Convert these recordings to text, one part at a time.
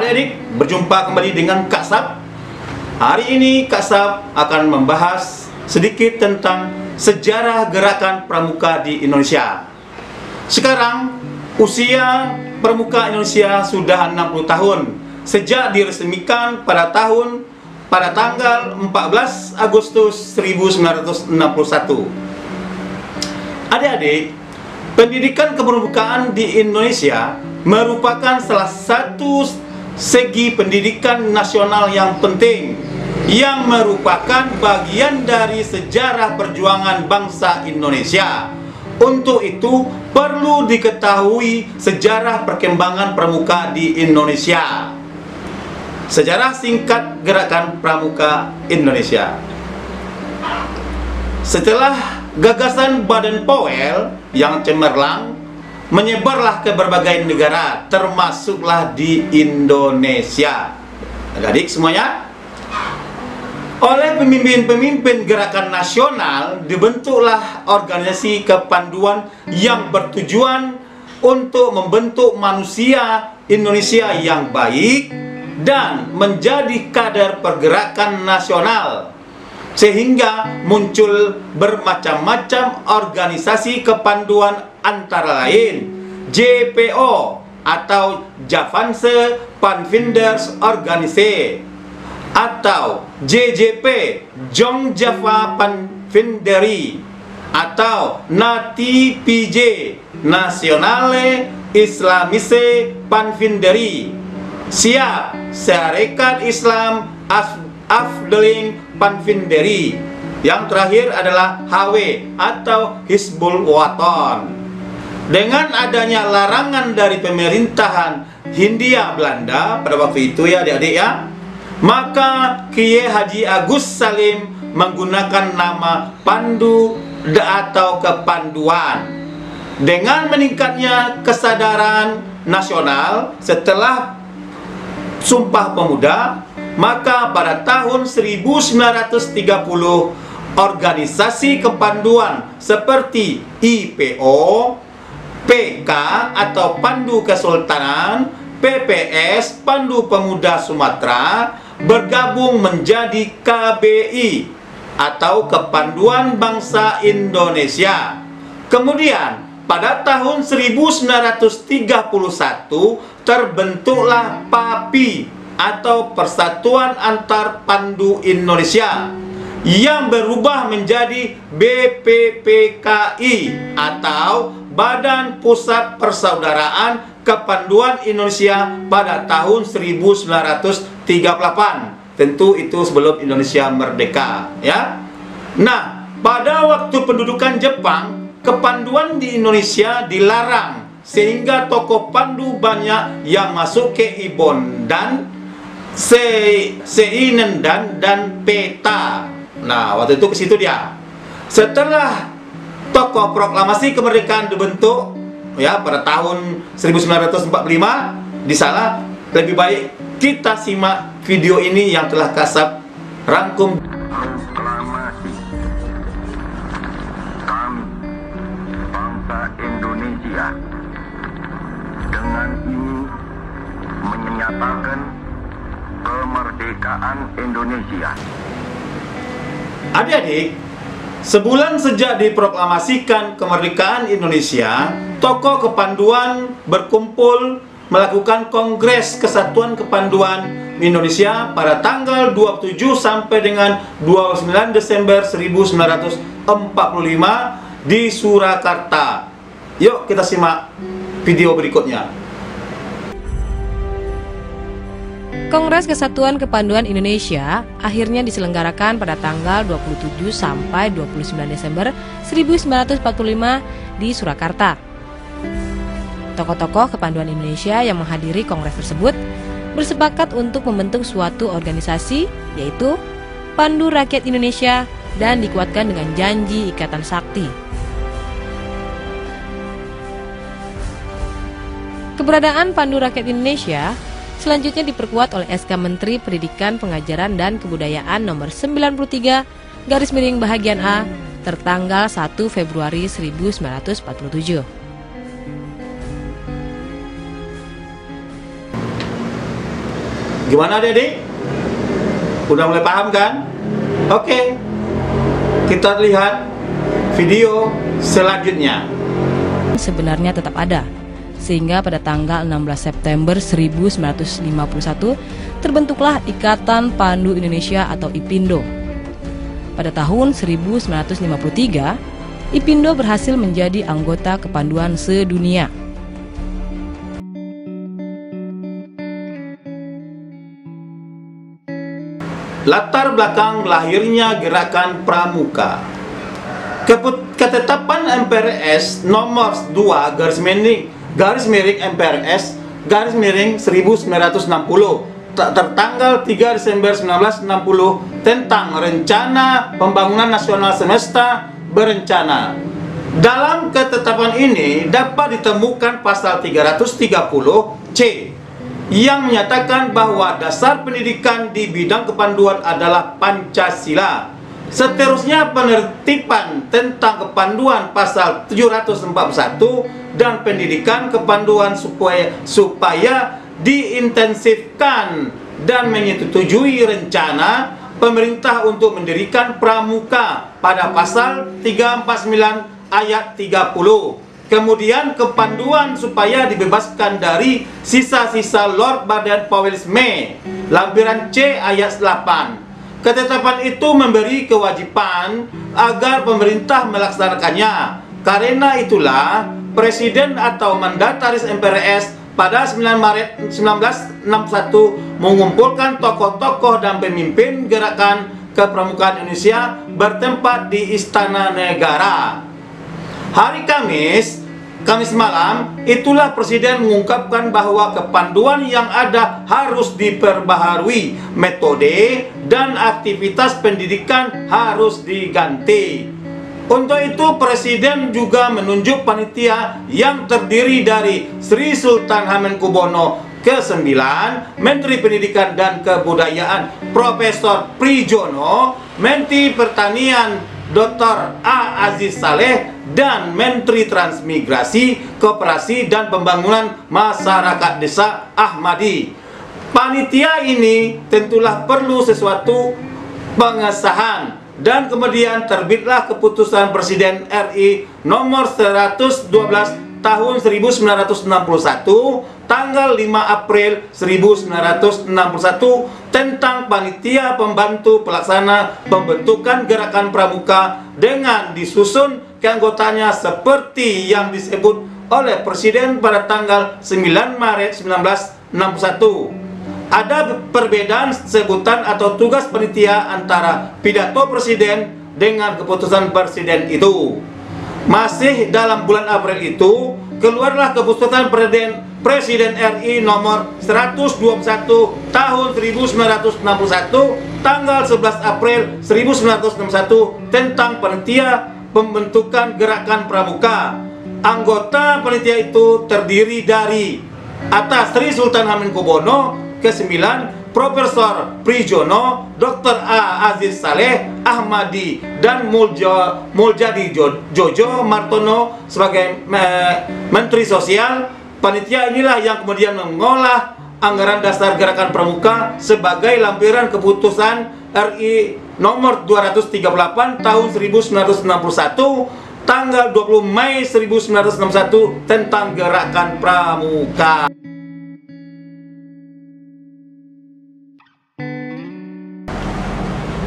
Adik-adik, berjumpa kembali dengan Kak Sab. Hari ini Kak Sab akan membahas sedikit tentang sejarah gerakan pramuka di Indonesia. Sekarang, usia pramuka Indonesia sudah 60 tahun sejak diresmikan pada tanggal 14 Agustus 1961. Adik-adik, pendidikan kepramukaan di Indonesia merupakan salah satu segi pendidikan nasional yang penting, yang merupakan bagian dari sejarah perjuangan bangsa Indonesia. Untuk itu, perlu diketahui sejarah perkembangan pramuka di Indonesia. Sejarah singkat gerakan pramuka Indonesia. Setelah gagasan Baden-Powell yang cemerlang, menyebarlah ke berbagai negara, termasuklah di Indonesia. Adik-adik semuanya, oleh pemimpin-pemimpin gerakan nasional dibentuklah organisasi kepanduan yang bertujuan untuk membentuk manusia Indonesia yang baik dan menjadi kader pergerakan nasional, sehingga muncul bermacam-macam organisasi kepanduan, antara lain JPO atau Javanse Panvinders Organise, atau JJP Jong Java Panvinderi, atau NATI PJ Nationale Islamise Panvinderi, SIAP Syarikat Islam Afdeling Panvinderi, yang terakhir adalah HW atau Hizbul Waton. Dengan adanya larangan dari pemerintahan Hindia Belanda pada waktu itu, ya adik-adik ya, maka Kiai Haji Agus Salim menggunakan nama Pandu atau Kepanduan. Dengan meningkatnya kesadaran nasional setelah Sumpah Pemuda, maka pada tahun 1930 organisasi kepanduan seperti IPO, PK atau Pandu Kesultanan, PPS Pandu Pemuda Sumatera bergabung menjadi KBI atau Kepanduan Bangsa Indonesia. Kemudian pada tahun 1931 terbentuklah PAPI atau Persatuan Antar Pandu Indonesia, yang berubah menjadi BPPKI atau Badan Pusat Persaudaraan Kepanduan Indonesia pada tahun 1938. Tentu itu sebelum Indonesia merdeka, ya. Nah, pada waktu pendudukan Jepang, kepanduan di Indonesia dilarang, sehingga tokoh pandu banyak yang masuk ke Ibon dan Seinendan dan Peta. Nah, waktu itu ke situ dia. Setelah tokoh proklamasi kemerdekaan dibentuk, ya, pada tahun 1945 di sana, lebih baik kita simak video ini yang telah Kak Sab rangkum. Proklamasi kami, bangsa Indonesia, dengan ini menyatakan kemerdekaan Indonesia. Adik-adik, sebulan sejak diproklamasikan kemerdekaan Indonesia, tokoh kepanduan berkumpul melakukan Kongres Kesatuan Kepanduan Indonesia pada tanggal 27 sampai dengan 29 Desember 1945 di Surakarta. Yuk kita simak video berikutnya. Kongres Kesatuan Kepanduan Indonesia akhirnya diselenggarakan pada tanggal 27 sampai 29 Desember 1945 di Surakarta. Tokoh-tokoh kepanduan Indonesia yang menghadiri kongres tersebut bersepakat untuk membentuk suatu organisasi, yaitu Pandu Rakyat Indonesia, dan dikuatkan dengan janji Ikatan Sakti. Keberadaan Pandu Rakyat Indonesia selanjutnya diperkuat oleh SK Menteri Pendidikan, Pengajaran, dan Kebudayaan nomor 93/A tertanggal 1 Februari 1947. Gimana adik-adik? Udah mulai paham kan? Oke, kita lihat video selanjutnya. Sebenarnya tetap ada, sehingga pada tanggal 16 September 1951 terbentuklah Ikatan Pandu Indonesia atau IPINDO. Pada tahun 1953, IPINDO berhasil menjadi anggota kepanduan sedunia. Latar belakang lahirnya gerakan Pramuka. Ketetapan MPRS nomor 2 garis miring MPRS garis miring 1960 tertanggal 3 Desember 1960 tentang Rencana Pembangunan Nasional Semesta Berencana. Dalam ketetapan ini dapat ditemukan pasal 330C yang menyatakan bahwa dasar pendidikan di bidang kepanduan adalah Pancasila. Seterusnya penertiban tentang kepanduan pasal 741 dan pendidikan kepanduan supaya diintensifkan dan menyetujui rencana pemerintah untuk mendirikan Pramuka pada pasal 349 ayat 30. Kemudian kepanduan supaya dibebaskan dari sisa-sisa Lord Baden-Powell's-May, lampiran C ayat 8. Ketetapan itu memberi kewajiban agar pemerintah melaksanakannya. Karena itulah Presiden atau mandataris MPRS pada 9 Maret 1961 mengumpulkan tokoh-tokoh dan pemimpin gerakan kepramukaan Indonesia bertempat di Istana Negara. Hari Kamis malam, itulah Presiden mengungkapkan bahwa kepanduan yang ada harus diperbaharui, metode dan aktivitas pendidikan harus diganti. Untuk itu Presiden juga menunjuk panitia yang terdiri dari Sri Sultan Hamengkubuwono ke-9, Menteri Pendidikan dan Kebudayaan Profesor Prijono, Menteri Pertanian Dr. A. Aziz Saleh, dan Menteri Transmigrasi, Koperasi dan Pembangunan Masyarakat Desa Ahmadi. Panitia ini tentulah perlu sesuatu pengesahan, dan kemudian terbitlah keputusan Presiden RI nomor 112 tahun 1961 tanggal 5 April 1961 tentang panitia pembantu pelaksana pembentukan gerakan Pramuka dengan disusun keanggotanya seperti yang disebut oleh Presiden pada tanggal 9 Maret 1961. Ada perbedaan sebutan atau tugas panitia antara pidato Presiden dengan keputusan Presiden itu. Masih dalam bulan April itu, keluarlah keputusan Presiden RI nomor 121 tahun 1961 tanggal 11 April 1961 tentang panitia pembentukan gerakan Pramuka. Anggota panitia itu terdiri dari atas Sri Sultan Hamengkubuwono ke-9, Profesor Prijono, Dr. A. Aziz Saleh, Ahmadi, dan Muljadi Jojo Martono sebagai Menteri Sosial. Panitia inilah yang kemudian mengolah anggaran dasar gerakan Pramuka sebagai lampiran keputusan RI nomor 238 tahun 1961 tanggal 20 Mei 1961 tentang gerakan Pramuka.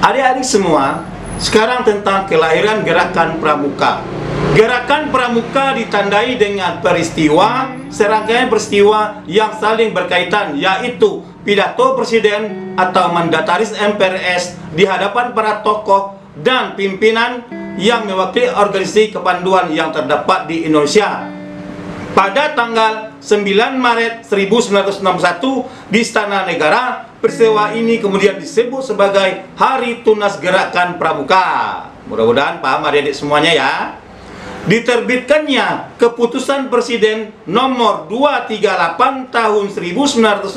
Adik-adik semua, sekarang tentang kelahiran gerakan Pramuka. Gerakan Pramuka ditandai dengan serangkaian peristiwa yang saling berkaitan, yaitu pidato Presiden atau mandataris MPRS di hadapan para tokoh dan pimpinan yang mewakili organisasi kepanduan yang terdapat di Indonesia. Pada tanggal 9 Maret 1961 di Istana Negara, peristiwa ini kemudian disebut sebagai Hari Tunas Gerakan Pramuka. Mudah-mudahan paham adik-adik semuanya ya. Diterbitkannya keputusan Presiden nomor 238 tahun 1961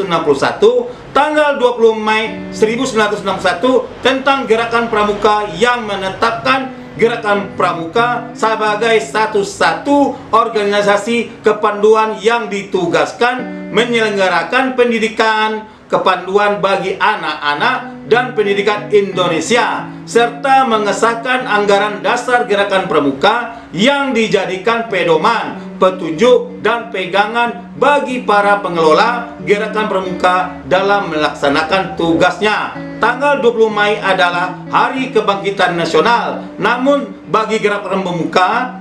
tanggal 20 Mei 1961 tentang Gerakan Pramuka yang menetapkan Gerakan Pramuka sebagai satu-satu organisasi kepanduan yang ditugaskan menyelenggarakan pendidikan, kepanduan bagi anak-anak dan pendidikan Indonesia, serta mengesahkan anggaran dasar Gerakan Pramuka yang dijadikan pedoman, petunjuk, dan pegangan bagi para pengelola Gerakan Pramuka dalam melaksanakan tugasnya. Tanggal 20 Mei adalah Hari Kebangkitan Nasional. Namun bagi Gerakan Pramuka,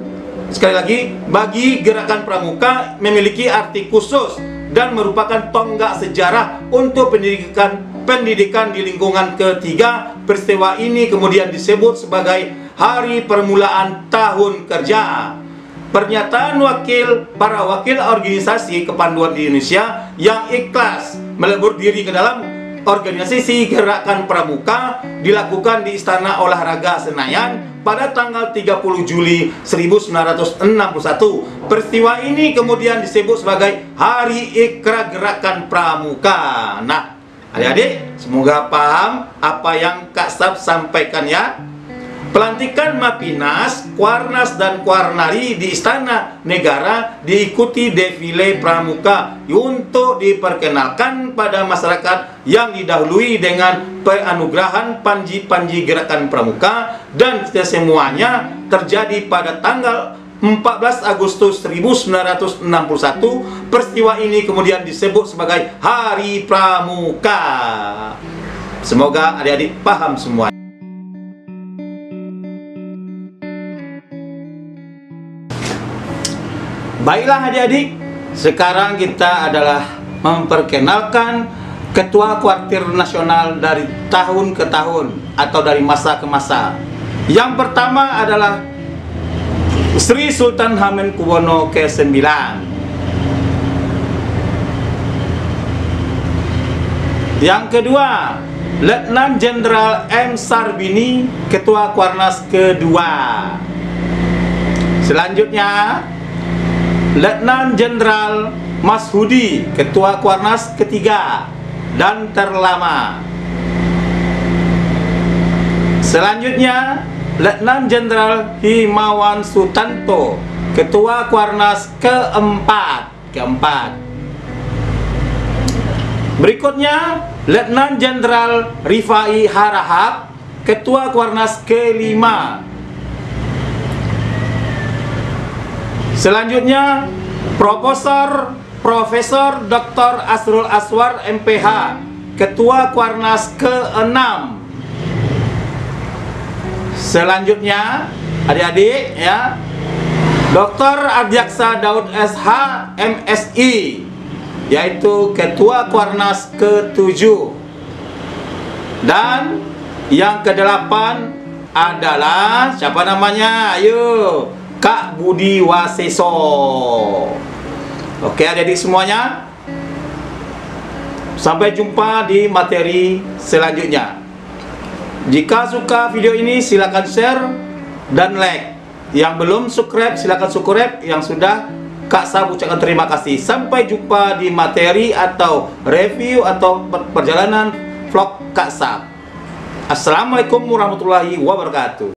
sekali lagi, bagi Gerakan Pramuka memiliki arti khusus dan merupakan tonggak sejarah untuk pendidikan di lingkungan ketiga. Peristiwa ini kemudian disebut sebagai Hari Permulaan Tahun Kerja. Pernyataan para wakil organisasi kepanduan di Indonesia yang ikhlas melebur diri ke dalam organisasi Gerakan Pramuka dilakukan di Istana Olahraga Senayan pada tanggal 30 Juli 1961. Peristiwa ini kemudian disebut sebagai Hari Ikrar Gerakan Pramuka. Nah, adik-adik, semoga paham apa yang Kak Sab sampaikan ya. Pelantikan Mapinas, Kuarnas, dan Kuarnari di Istana Negara diikuti defile Pramuka untuk diperkenalkan pada masyarakat yang didahului dengan penganugerahan panji-panji Gerakan Pramuka, dan semuanya terjadi pada tanggal 14 Agustus 1961. Peristiwa ini kemudian disebut sebagai Hari Pramuka. Semoga adik-adik paham semua. Baiklah adik-adik, sekarang kita adalah memperkenalkan Ketua Kuartir Nasional dari tahun ke tahun atau dari masa ke masa. Yang pertama adalah Sri Sultan Hamengkubuwono ke-9. Yang kedua, Letnan Jenderal M. Sarbini, Ketua Kuarnas ke-2. Selanjutnya, Letnan Jenderal Mas Hudi, Ketua Kuarnas ke-3 dan terlama. Selanjutnya, Letnan Jenderal Himawan Sutanto, Ketua Kuarnas ke-4. Berikutnya, Letnan Jenderal Rifai Harahap, Ketua Kuarnas ke-5. Selanjutnya, Profesor Dr. Asrul Aswar MPH, Ketua Kuarnas ke-6. Selanjutnya, adik-adik ya, Dr. Ardiaksa Daud SH MSI, yaitu Ketua Kuarnas ke-7. Dan yang ke-8 adalah siapa namanya? Ayo, Kak Budi Waseso. Oke adik-adik semuanya, sampai jumpa di materi selanjutnya. Jika suka video ini silakan share dan like. Yang belum subscribe silakan subscribe. Yang sudah, Kak Sab ucapkan terima kasih. Sampai jumpa di materi atau review atau perjalanan vlog Kak Sab. Assalamualaikum warahmatullahi wabarakatuh.